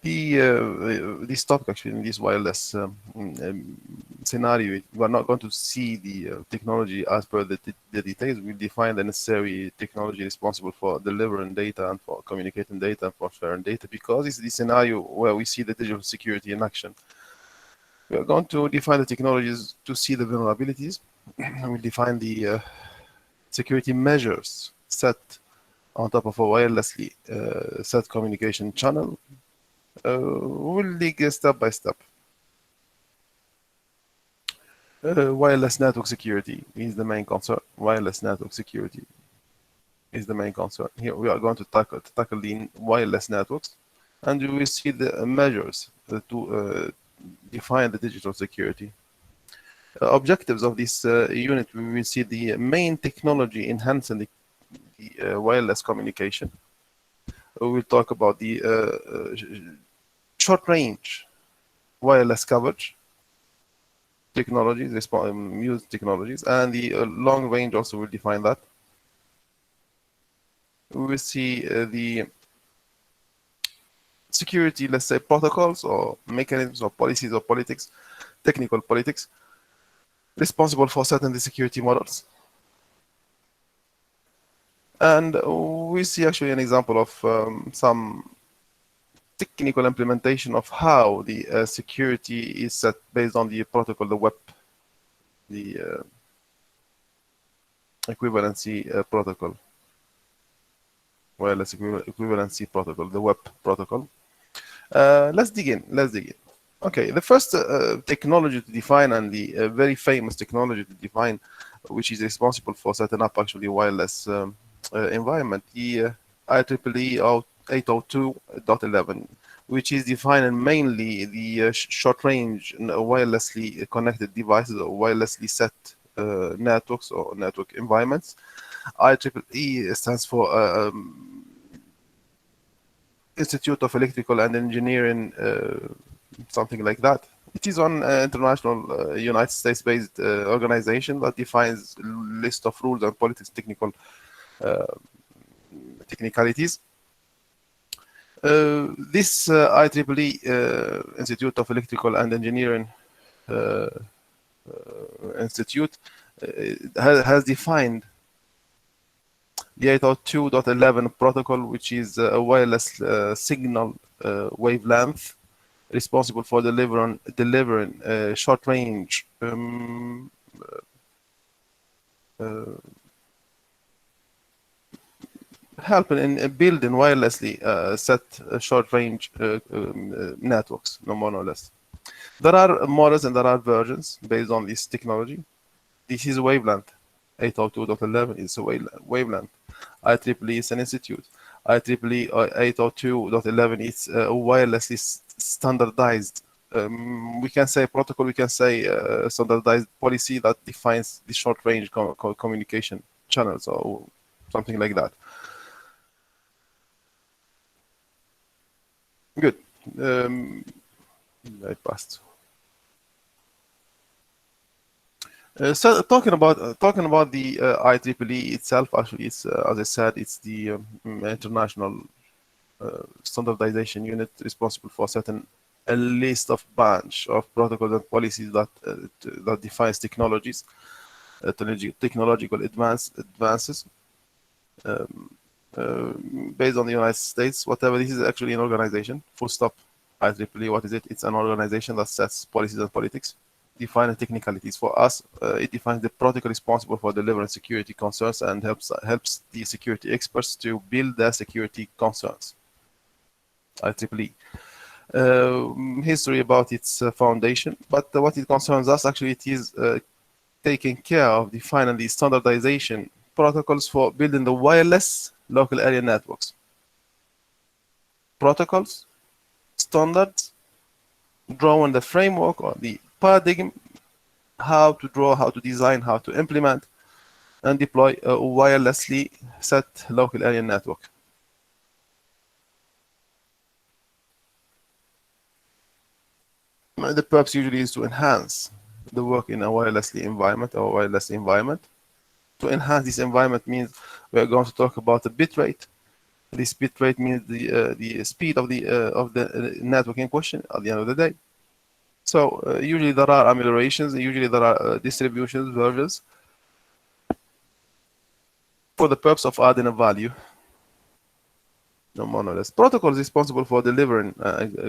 This topic actually in this wireless scenario, we're not going to see the technology as per the details. We'll define the necessary technology responsible for delivering data and for communicating data and for sharing data, because it's the scenario where we see the digital security in action. We are going to define the technologies to see the vulnerabilities. We'll define the security measures set on top of a wirelessly set communication channel. We'll dig step by step. Wireless network security is the main concern. Wireless network security is the main concern. Here we are going to tackle the wireless networks, and you will see the measures to define the digital security. Objectives of this unit, we will see the main technology enhancing the wireless communication. We will talk about the short-range wireless coverage technologies, used technologies, and the long range also will define that. We will see the security, let's say, protocols or mechanisms or policies or politics, technical politics, responsible for setting the security models. And we see actually an example of some technical implementation of how the security is set based on the protocol, the WEP, the equivalency protocol, wireless equivalency protocol, the WEP protocol. Let's dig in. Okay, the first technology to define, and the very famous technology to define, which is responsible for setting up actually wireless environment, the IEEE 802.11, which is defining mainly the short-range wirelessly connected devices or wirelessly set networks or network environments. IEEE stands for Institute of Electrical and Engineering, something like that. It is an international United States-based organization that defines a list of rules and politics, technicalities. This IEEE Institute of Electrical and Engineering Institute has defined the 802.11 protocol, which is a wireless signal wavelength responsible for delivering short-range helping in building wirelessly set short-range networks, no more, no less. There are models and there are versions based on this technology. This is a wavelength. 802.11 is a wavelength. IEEE is an institute. IEEE 802.11 is a wirelessly standardized. We can say protocol. We can say standardized policy that defines the short-range communication channels or something like that. Good. I passed. So talking about the IEEE itself, actually, it's as I said, it's the international standardization unit responsible for setting a list of bunch of protocols and policies that that defines technologies, technological advances. Based on the United States, whatever. This is actually an organization. Full stop. IEEE, what is it? It's an organization that sets policies and politics, define the technicalities. For us, it defines the protocol responsible for delivering security concerns and helps the security experts to build their security concerns. IEEE. History about its foundation, but what it concerns us, actually, it is taking care of defining the standardization protocols for building the wireless local area networks. Protocols, standards, drawing the framework or the paradigm, how to draw, how to design, how to implement and deploy a wirelessly set local area network. The purpose usually is to enhance the work in a wirelessly environment or wireless environment. To enhance this environment means we are going to talk about the bit rate, This bit rate means the speed of the network in question at the end of the day. So usually there are ameliorations, usually there are distributions, versions, for the purpose of adding a value. No more no less. Protocol is responsible for delivering,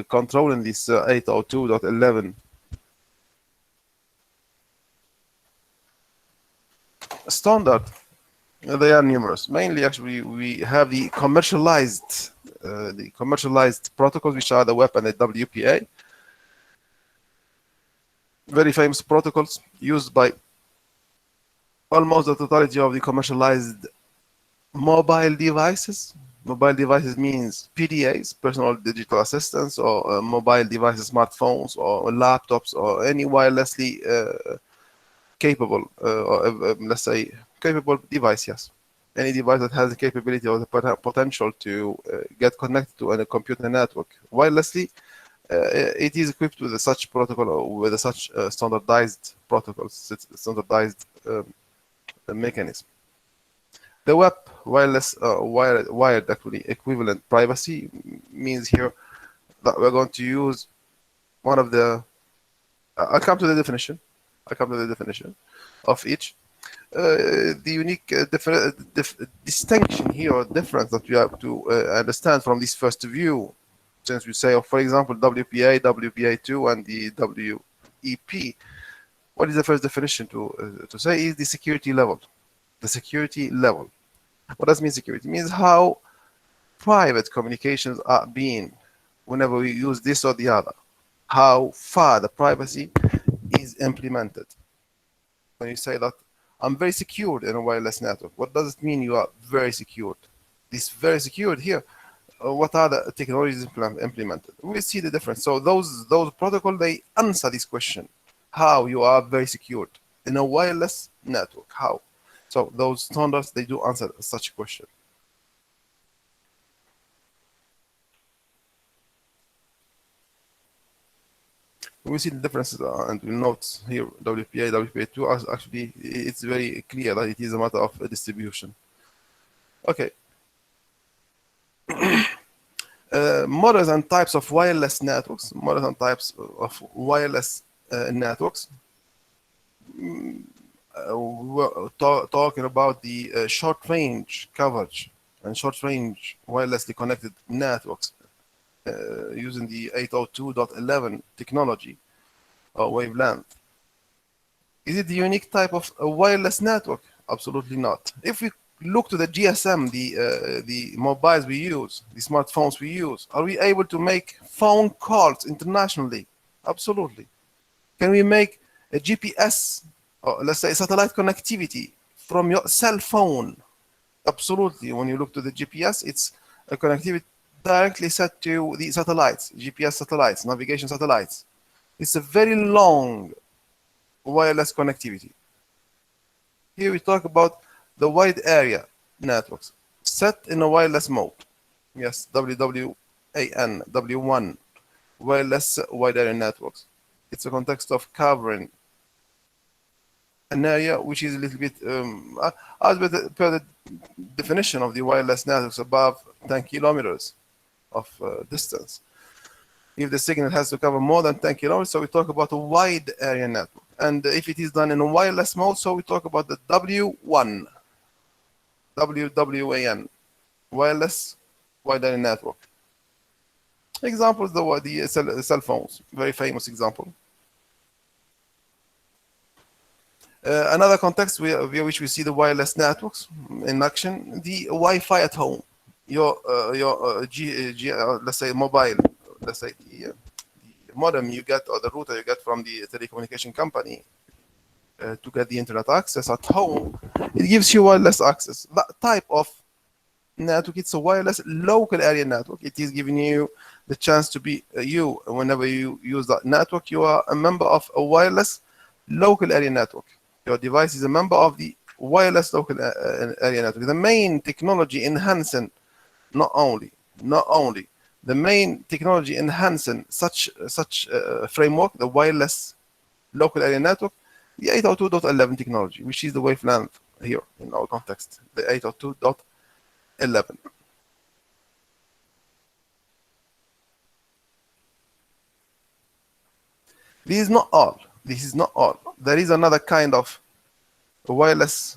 controlling this 802.11 standard. They are numerous. Mainly, actually, we have the commercialized protocols, which are the WEP and the WPA. Very famous protocols used by almost the totality of the commercialized mobile devices. Mobile devices means PDAs, personal digital assistants, or mobile devices, smartphones, or laptops, or any wirelessly capable, or let's say capable device. Yes, any device that has the capability or the potential to get connected to a computer network wirelessly, it is equipped with such protocol or with such standardized protocols, standardized mechanism. The web wireless wired actually equivalent privacy means here that we're going to use one of the. I'll come to the definition. Of each. The unique distinction here or difference that you have to understand from this first view, since we say, for example, WPA, WPA2, and the WEP. What is the first definition to say is the security level. The security level. What does mean security? It means how private communications are being whenever we use this or the other. How far the privacy is implemented. When you say that I'm very secured in a wireless network, what does it mean you are very secured? This very secured here, what are the technologies implemented? We see the difference. So those protocols, they answer this question. How you are very secured in a wireless network. How? So those standards, they do answer such a question. We see the differences and we note here WPA, WPA2, actually it's very clear that it is a matter of distribution. Okay. Models and types of wireless networks. Models and types of wireless networks. We're talking about the short-range coverage and short-range wirelessly connected networks using the 802.11 technology or wavelength. Is it the unique type of a wireless network? Absolutely not. If we look to the GSM, the mobiles we use, the smartphones we use, are we able to make phone calls internationally? Absolutely. Can we make a GPS, or let's say satellite connectivity from your cell phone? Absolutely. When you look to the GPS, it's a connectivity directly set to the satellites, GPS satellites, navigation satellites. It's a very long wireless connectivity. Here we talk about the wide area networks set in a wireless mode. Yes, WWAN, WWAN, wireless wide area networks. It's a context of covering an area which is a little bit, as per the definition of the wireless networks, above 10 kilometers of distance. If the signal has to cover more than 10 kilometers, so we talk about a wide area network. And if it is done in a wireless mode, so we talk about the WWAN, WWAN, wireless wide area network. Examples, the cell phones, very famous example. Another context via which we see the wireless networks in action, the Wi-Fi at home. Your let's say mobile, let's say the modem you get or the router you get from the telecommunication company to get the internet access at home, it gives you wireless access. That type of network, it's a wireless local area network. It is giving you the chance to be whenever you use that network, you are a member of a wireless local area network. Your device is a member of the wireless local area network. The main technology enhancing, not only the main technology enhancing such framework, the wireless local area network, the 802.11 technology, which is the wavelength here in our context, the 802.11. This is not all. This is not all. There is another kind of wireless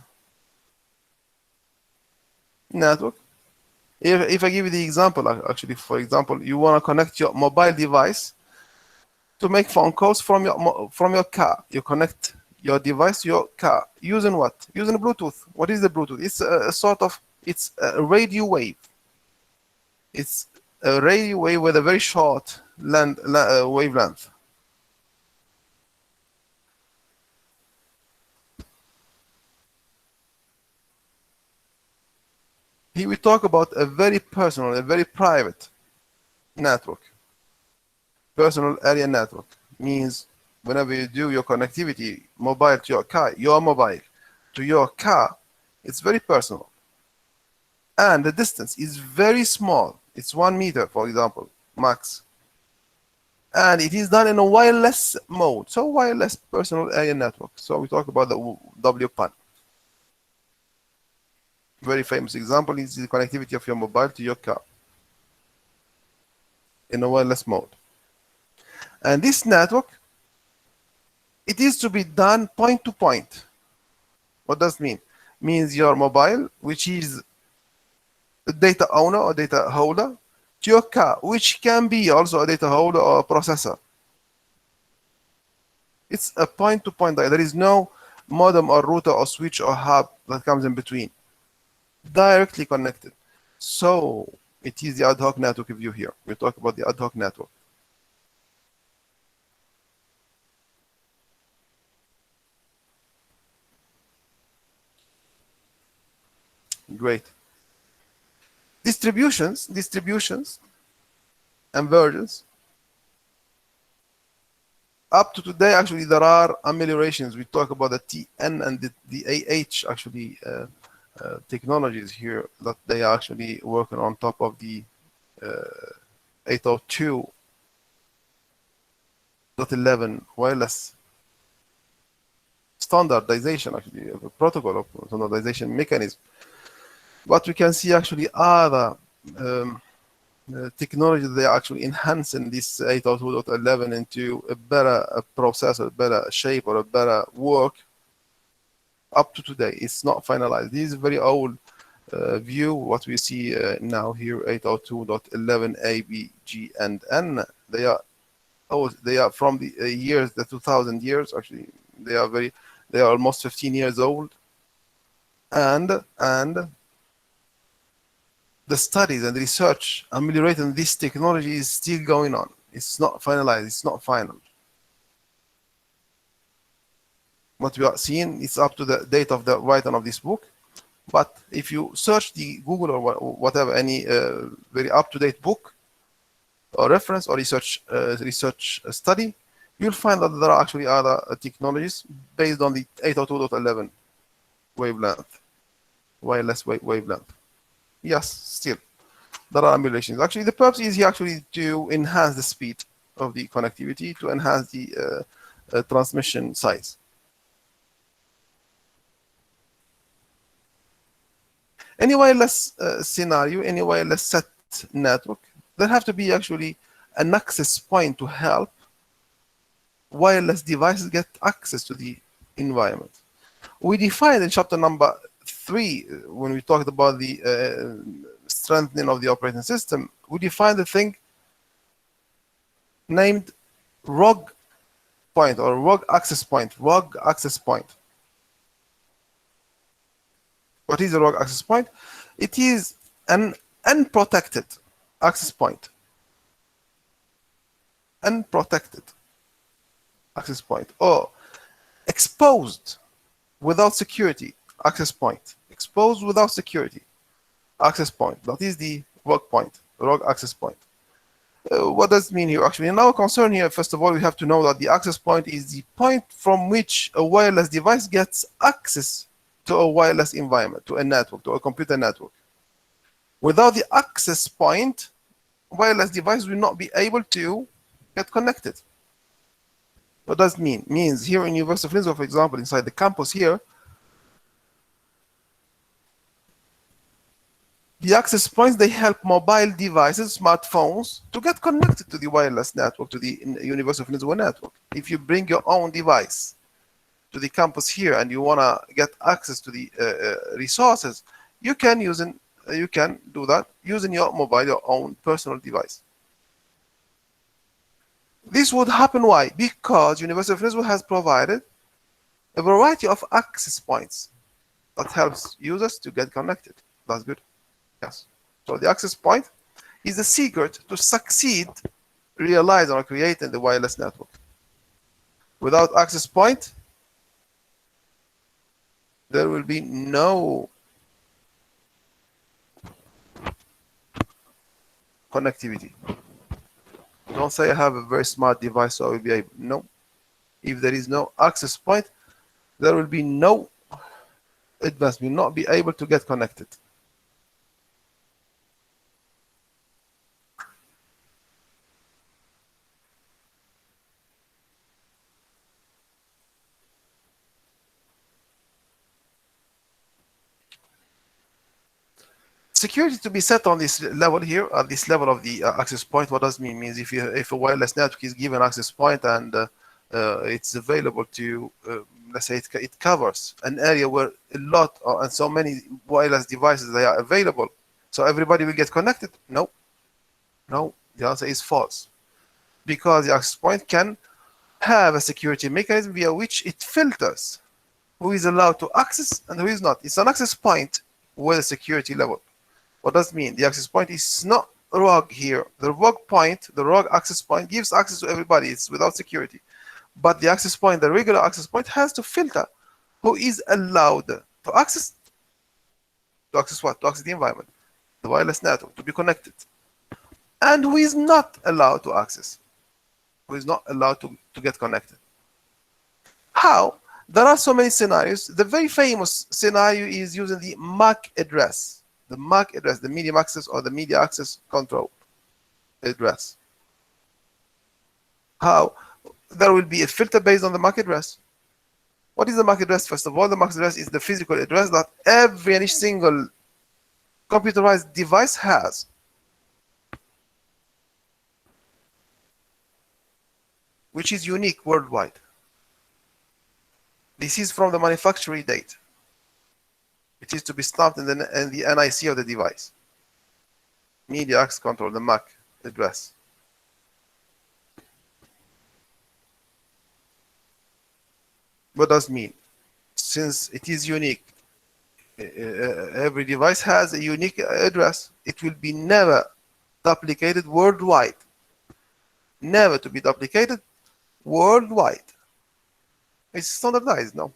network. If I give you the example, actually, for example, you want to connect your mobile device to make phone calls from your car. You connect your device to your car using what? Using Bluetooth. What is the Bluetooth? It's a sort of, it's a radio wave. It's a radio wave with a very short wavelength. Here we talk about a very personal, a very private network. Personal area network means whenever you do your connectivity, mobile to your car, your mobile to your car, it's very personal. And the distance is very small. It's 1 meter, for example, max. And it is done in a wireless mode. So wireless personal area network. So we talk about the WPAN. Very famous example is the connectivity of your mobile to your car in a wireless mode. And this network, it is to be done point to point. What does it mean? Means your mobile, which is a data owner or data holder, to your car, which can be also a data holder or a processor. It's a point to point. There is no modem or router or switch or hub that comes in between. Directly connected. So it is the ad hoc network view here. We talk about the ad hoc network. Great. Distributions and versions. Up to today, actually, there are ameliorations. We talk about the TN and the AH, actually, technologies here that they are actually working on top of the 802.11 wireless standardization, actually, a protocol of standardization mechanism. What we can see actually are the technology they are actually enhancing this 802.11 into a better processor, better shape, or a better work. Up to today, it's not finalized. This is a very old view. What we see now here, 802.11a, b, g, and n. They are from the years, the 2000 years. Actually, they are almost 15 years old. And the studies and research ameliorating this technology is still going on. It's not finalized. It's not final. What we are seeing is up to the date of the writing of this book. But if you search the Google or whatever, any very up-to-date book or reference or research study, you'll find that there are actually other technologies based on the 802.11 wavelength, wireless wavelength. Yes, still, there are emulations. Actually, the purpose is here actually to enhance the speed of the connectivity, to enhance the transmission size. Any wireless scenario, any wireless set network, there have to be actually an access point to help wireless devices get access to the environment. We defined in chapter number 3, when we talked about the strengthening of the operating system, we defined the thing named ROG point or ROG access point. ROG access point. What is a ROG access point? It is an unprotected access point. Unprotected access point, or exposed without security access point. Exposed without security access point. That is the ROG point, ROG access point. What does it mean here? Actually, in our concern here, first of all, we have to know that the access point is the point from which a wireless device gets access to a wireless environment, to a network, to a computer network. Without the access point, wireless device will not be able to get connected. What does it mean? It means here in University of Lisbon, for example, inside the campus here, the access points, they help mobile devices, smartphones, to get connected to the wireless network, to the University of Lisbon network. If you bring your own device to the campus here and you want to get access to the resources, you can do that using your mobile, your own personal device. This would happen why? Because University of Lisbon has provided a variety of access points that helps users to get connected. That's good. Yes. So the access point is the secret to succeed realizing or creating the wireless network. Without access point, there will be no connectivity. Don't say I have a very smart device, so I will be able. No. If there is no access point, there will be no advance. Will not be able to get connected. Security to be set on this level here, at this level of the access point. What does it mean? Means if a wireless network is given access point and it's available to, let's say it covers an area where a lot and so many wireless devices they are available, so everybody will get connected? No, no. The answer is false, because the access point can have a security mechanism via which it filters who is allowed to access and who is not. It's an access point with a security level. What does it mean? The access point is not ROG here. The ROG access point gives access to everybody. It's without security. But the access point, the regular access point, has to filter who is allowed to access. To access what? To access the environment, the wireless network, to be connected. And who is not allowed to access. Who is not allowed to get connected. How? There are so many scenarios. The very famous scenario is using the MAC address. The MAC address, the medium access or the media access control address. How? There will be a filter based on the MAC address. What is the MAC address? First of all, the MAC address is the physical address that every and each single computerized device has. Which is unique worldwide. This is from the manufacturing date. It is to be stamped in the NIC of the device. Media access control, the MAC address. What does it mean? Since it is unique, every device has a unique address. It will be never duplicated worldwide. Never to be duplicated worldwide. It's standardized, no?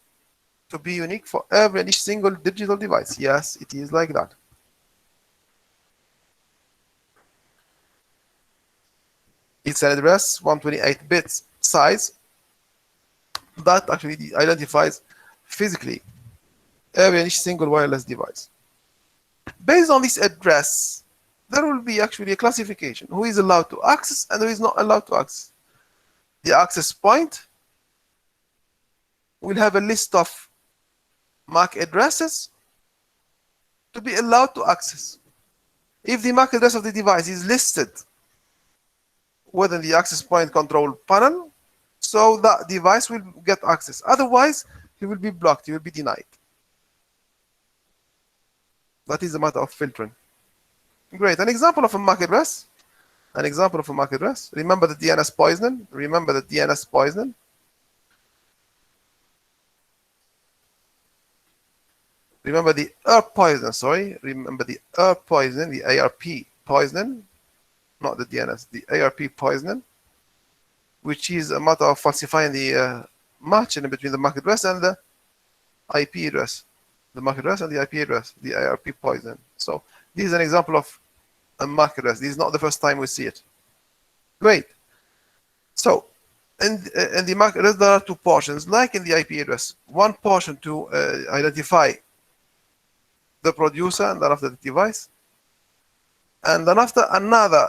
To be unique for every and each single digital device. Yes, it is like that. It's an address, 128 bits size, that actually identifies physically every and each single wireless device. Based on this address, there will be actually a classification. Who is allowed to access and who is not allowed to access. The access point will have a list of MAC addresses to be allowed to access. If the MAC address of the device is listed within the access point control panel, so that device will get access. Otherwise, he will be blocked, he will be denied. That is a matter of filtering. Great. An example of a MAC address. An example of a MAC address. Remember the DNS poisoning. Remember the DNS poisoning. Remember the ARP poison, sorry. Remember the ARP poison, the ARP poisoning, not the DNS, the ARP poisoning, which is a matter of falsifying the matching between the MAC address and the IP address. The MAC address and the IP address, the ARP poison. So this is an example of a MAC address. This is not the first time we see it. Great. So in the MAC address, there are two portions, like in the IP address. One portion to identify the producer and then after the device, and then after another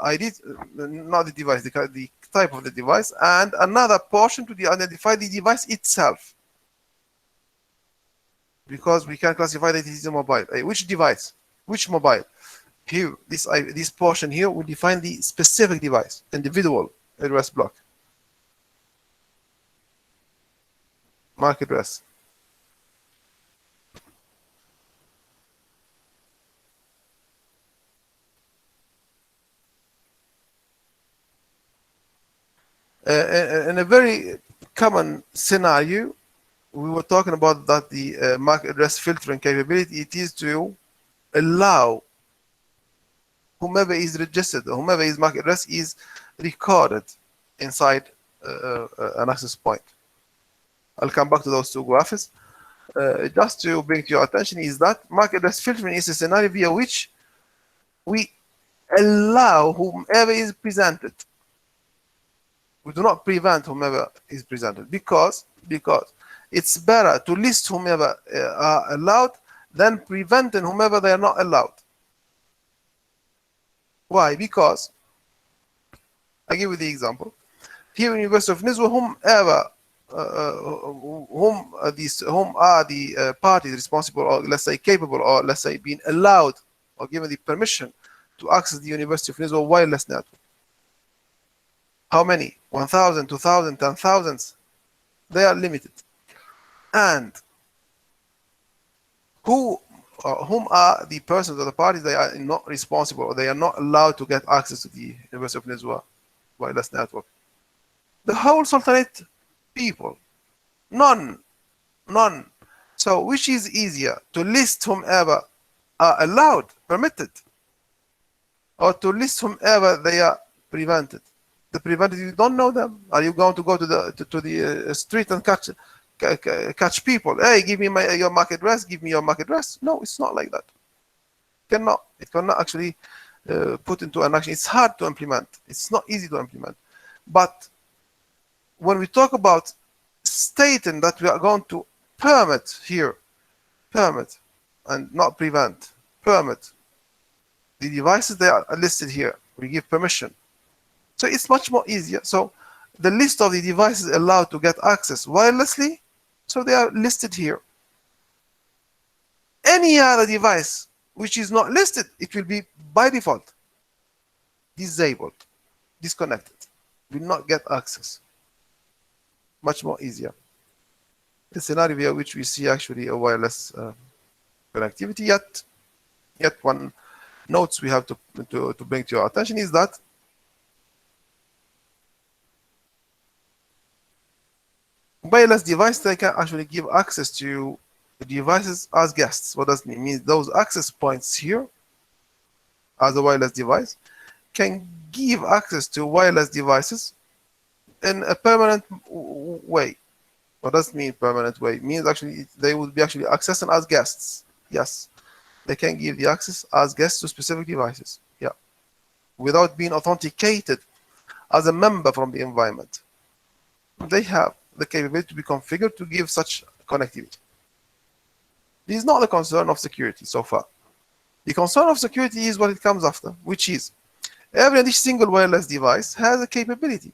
ID, not the device, the type of the device, and another portion to identify the device itself, because we can classify that it is a mobile. Which device? Which mobile? Here, this portion here will define the specific device, individual address block. MAC address. In a very common scenario, we were talking about that the MAC address filtering capability, it is to allow whomever is registered, whomever is MAC address is recorded inside an access point. I'll come back to those two graphics. Just to bring to your attention is that MAC address filtering is a scenario via which we allow whomever is presented. We do not prevent whomever is presented because it's better to list whomever are allowed than preventing whomever they are not allowed. Why? Because I give you the example. Here in University of Nizwa, whom are the parties responsible, or let's say capable, or let's say being allowed or given the permission to access the University of Nizwa wireless network. How many? 1,000, 2,000, 10,000. They are limited. And whom are the persons or the parties they are not responsible, or they are not allowed to get access to the University of Nizwa wireless network? The whole Sultanate people. None. So which is easier, to list whomever are allowed, permitted, or to list whomever they are prevented? The prevented, you don't know them. Are you going to go to the street and catch people? Hey, give me your MAC address. Give me your MAC address. No, it's not like that. It cannot actually put into an action. It's hard to implement. It's not easy to implement. But when we talk about stating that we are going to permit and not prevent, permit the devices, they are listed here. We give permission. So it's much more easier. So the list of the devices allowed to get access wirelessly, so they are listed here. Any other device which is not listed, it will be by default disabled, disconnected, will not get access. Much more easier. The scenario via which we see actually a wireless connectivity. Yet one notes we have to bring to your attention is that wireless device, they can actually give access to the devices as guests. What does it mean? It means those access points here as a wireless device can give access to wireless devices in a permanent way. What does it mean permanent way? It means actually they will be actually accessing as guests. Yes, they can give the access as guests to specific devices. Yeah, without being authenticated as a member from the environment. They have the capability to be configured to give such connectivity. This is not the concern of security so far. The concern of security is what it comes after, which is every single wireless device has a capability.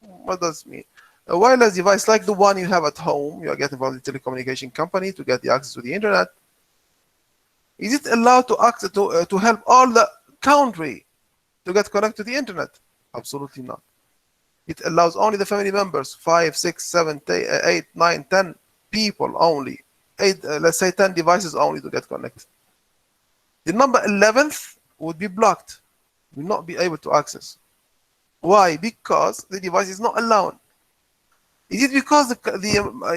What does it mean? A wireless device like the one you have at home, you are getting from the telecommunication company to get the access to the internet. Is it allowed to access to help all the country to get connected to the internet? Absolutely not. It allows only the family members, 5, 6, 7, 8, 9, 10 people only. Let's say 10 devices only to get connected. The number 11th would be blocked, will not be able to access. Why? Because the device is not allowed. Is it because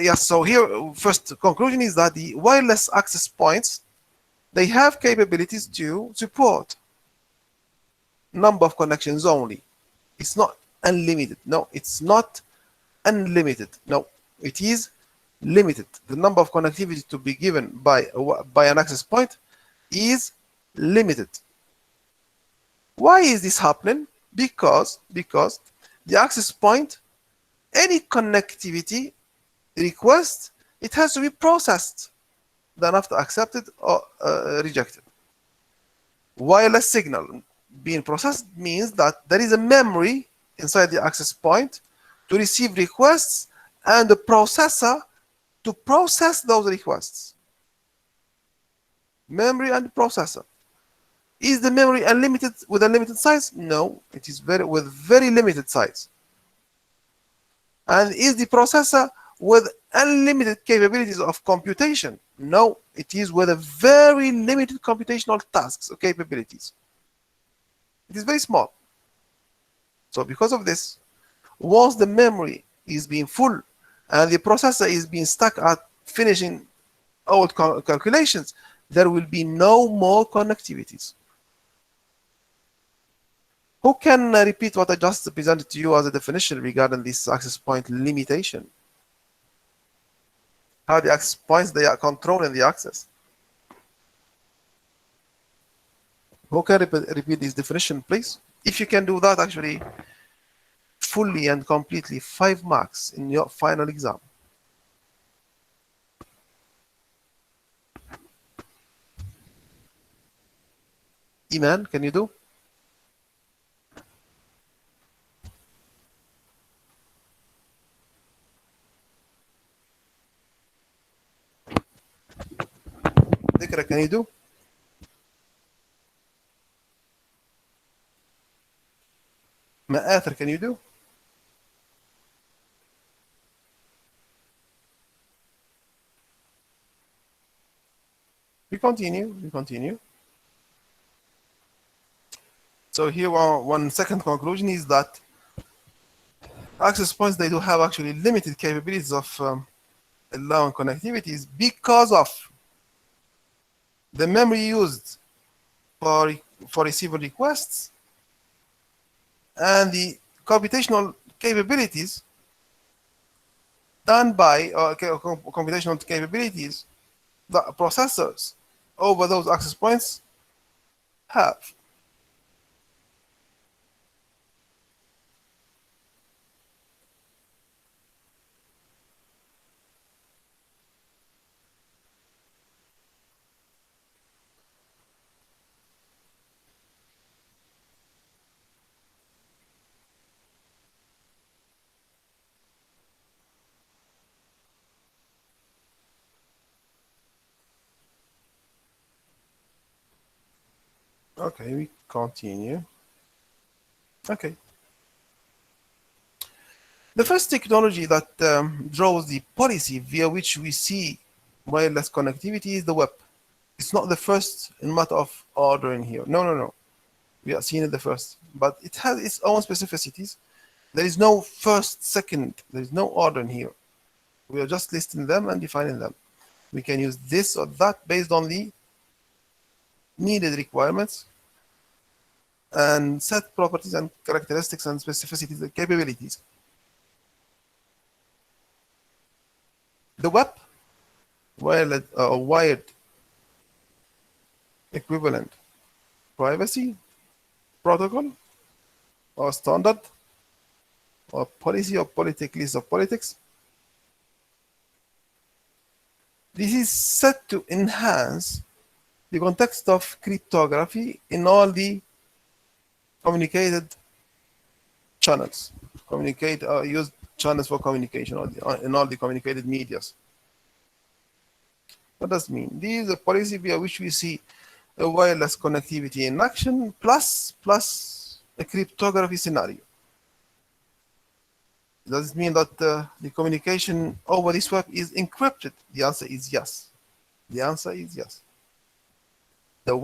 yes, so here, first conclusion is that the wireless access points, they have capabilities to support number of connections only. It's not unlimited. No, it's not unlimited. No, it is limited. The number of connectivity to be given by an access point is limited. Why is this happening? Because the access point, any connectivity request, it has to be processed, then after accepted or rejected. Wireless signal being processed means that there is a memory inside the access point to receive requests and the processor to process those requests. Memory and processor. Is the memory unlimited with a limited size? No, it is with very limited size. And is the processor with unlimited capabilities of computation. No, it is with a very limited computational tasks or capabilities. It is very small. So because of this, once the memory is being full and the processor is being stuck at finishing all calculations, there will be no more connectivities. Who can repeat what I just presented to you as a definition regarding this access point limitation? How the access points, they are controlling the access. Who can repeat this definition, please? If you can do that actually fully and completely, 5 marks in your final exam. Iman, can you do? Dhikra, can you do? Ma'athir, can you do? We continue. So here one second conclusion is that access points, they do have actually limited capabilities of allowing connectivities because of the memory used for receiving requests and the computational capabilities done by computational capabilities that processors over those access points have. Okay, we continue. Okay. The first technology that draws the policy via which we see wireless connectivity is the web. It's not the first in matter of order in here. No. We are seeing it the first, but it has its own specificities. There is no first, second. There is no order in here. We are just listing them and defining them. We can use this or that based on the needed requirements and set properties and characteristics and specificities and capabilities. The web, wired equivalent privacy protocol or standard or policy or list of politics. This is set to enhance the context of cryptography in all the communicated channels. Use channels for communication in all the communicated medias. What does it mean? This is a policy via which we see a wireless connectivity in action plus a cryptography scenario. Does it mean that the communication over this web is encrypted? The answer is yes. The answer is yes. The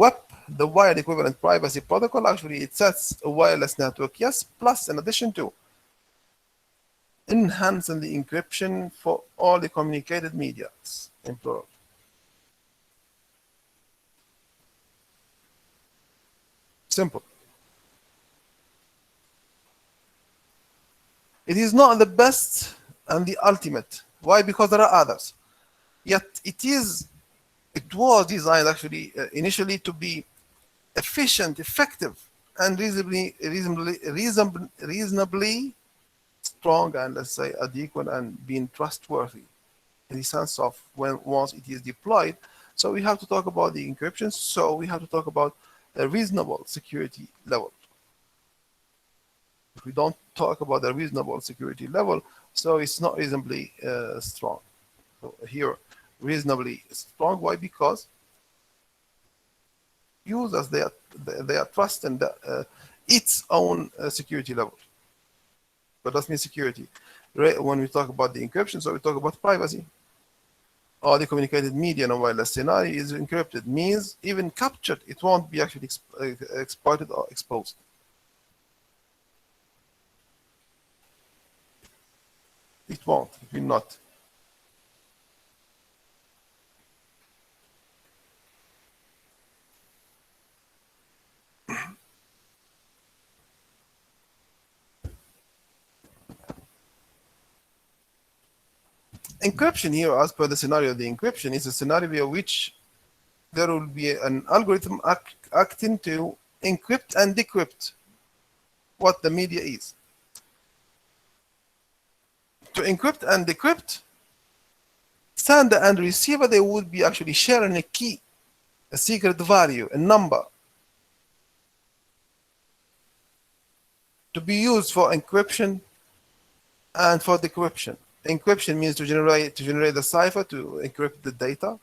wired equivalent privacy protocol, actually it sets a wireless network, yes, plus in addition to enhancing the encryption for all the communicated media, in plural. Simple. It is not the best and the ultimate. Why? Because there are others. Yet it was designed actually initially to be efficient, effective, and reasonably strong, and let's say adequate and being trustworthy in the sense of once it is deployed. So we have to talk about the encryption. So we have to talk about a reasonable security level. If we don't talk about the reasonable security level, so it's not reasonably strong. So here, reasonably strong. Why? Because users they are trusting its own security level. What does mean security? when we talk about the encryption, so we talk about privacy. All the communicated media in a wireless scenario is encrypted, means even captured, it won't be actually exploited or exposed. It won't, it will not. Encryption here, as per the scenario of the encryption, is a scenario via which there will be an algorithm acting to encrypt and decrypt what the media is. To encrypt and decrypt, sender and receiver, they would be actually sharing a key, a secret value, a number, to be used for encryption and for decryption. Encryption means to generate the cipher to encrypt the data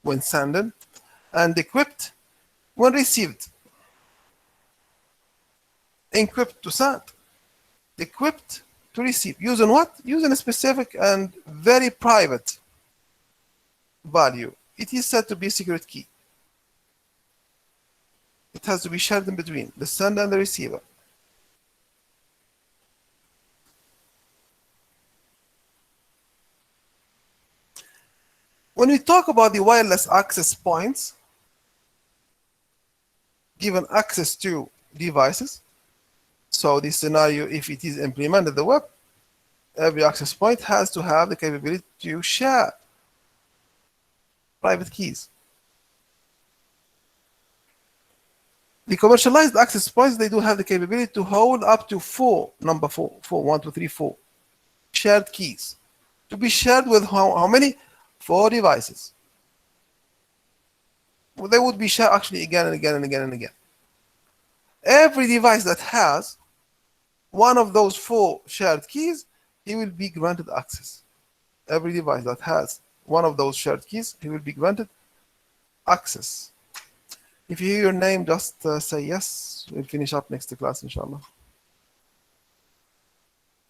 when sending, and decrypt when received. Encrypt to send, decrypt to receive. Using what? Using a specific and very private value. It is said to be a secret key. It has to be shared in between the sender and the receiver. When we talk about the wireless access points, given access to devices, so this scenario, if it is implemented in the web, every access point has to have the capability to share private keys. The commercialized access points, they do have the capability to hold up to number four, 1, 2, 3, 4 shared keys, to be shared with how many? 4 devices. Well, they would be shared actually again and again and again and again. Every device that has one of those 4 shared keys, he will be granted access. Every device that has one of those shared keys, he will be granted access. If you hear your name, just say yes. We'll finish up next class, inshallah.